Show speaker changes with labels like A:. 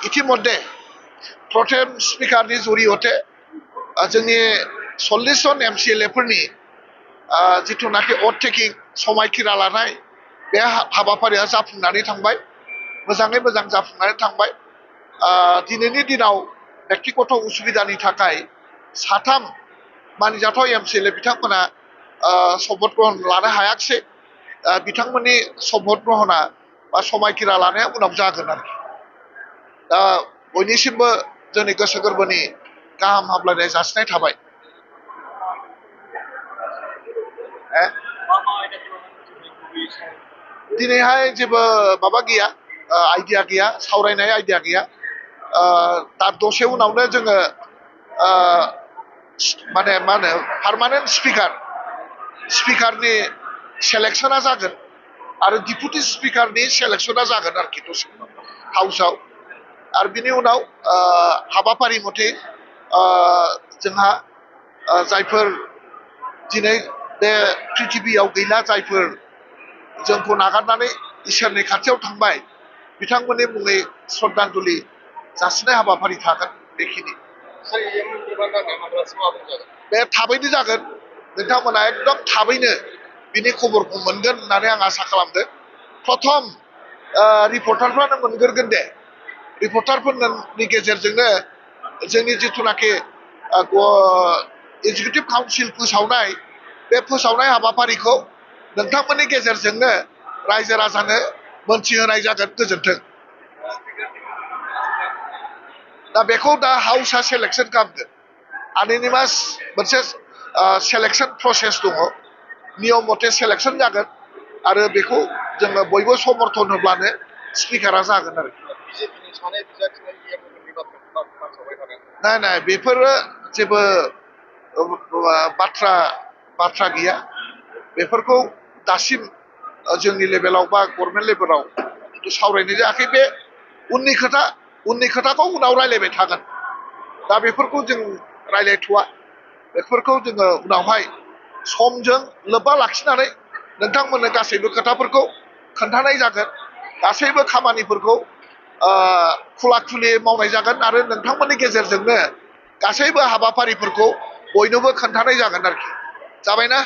A: इतिमध्ये प्रथम स्पिकारनि जरियते जोंनि 40 जन MCLA फोरनि जिथुनाखि अथ टेकिं समायखिरा लानाय बे हाबाफारिया जाफुंनानै थांबाय मोजाङै मोजां जाफुंनानै थांबाय दिनैनि दिनाव बेक्तिगत उसुबिदानि थाखाय साथाम मानिजाथाव MCLA बिथांमोना शपथ ग्रहण लानो हायाखिसै बिथांमोननि शपथ ग्रहणा बा समायखिरा लानाया उनाव जागोन आरोखि दा बयनिसिमबो जोंनि गोसो गोरबोनि गाहाम हामलायनाय जासिनाय थाबाय दिनैहाय जेबो माबा गैया आइडिया गैया सावरायनाय आइडिया गैया दा दसे उनावनो जोङो माने मा होनो पार्मानेन्ट स्पिकारनि सेलेक्सना जागोन आरो डिपुटि स्पिकारनि सेलेक्सना जागोन आरोखि दसे हाउसआव आरो बिनि उनाव हाबाफारि मथे जोंहा जायफोर दिनै बे पृथिबियाव गैला जायफोर जोंखौ नागारनानै इसोरनि खाथियाव थांबाय बिथांमोननि मुङै श्रद्धांजलि जासिनाय हाबाफारि थागोन बेखिनि बे थाबैनो जागोन नोंथांमोना एकदम थाबैनो बिनि खबरखौ मोनगोन होननानै आं आसा खालामदों प्रथम रिपर्टारफ्रानो मोनग्रोगोन दे रिपर्टारफोरनि गेजेरजोंनो जोंनि जिथुनाखि एगजिकिउटिभ काउन्सिल फोसावनाय बे फोसावनाय हाबाफारिखौ नोंथांमोननि गेजेरजोंनो रायजो राजानो मोनथिहोनाय जागोन गोजोन्थों दा बेखौ दा हाउसआ सेलेक्सन खालामगोन आनोनिमास मोनसे सेलेक्सन प्रसेस दङ नियम मथे सेलेक्सन जागोन आरो बेखौ जोङो बयबो समर्थन होब्लानो स्पिकारा जागोन आरो नाय बेफोरो जेबो बाथ्रा गैया बेफोरखौ दासिम जोंनि लेभेलाव बा गभर्नमेन्ट लेभेलाव सावरायनाय जायाखै बे उननि खोथाखौ उनाव रायलायबाय थागोन दा बेफोरखौ जों रायलायथ'वा बेफोरखौ जोङो उनावहाय समजों लोब्बा लाखिनानै नोंथांमोननो गासैबो खोथाफोरखौ खोन्थानाय जागोन गासैबो खामानिफोरखौ खुला खुलि मावनाय जागोन आरो नोंथांमोननि गेजेरजोंनो गासैबो हाबाफारिफोरखौ बयनोबो खोन्थानाय जागोन आरोखि जाबायना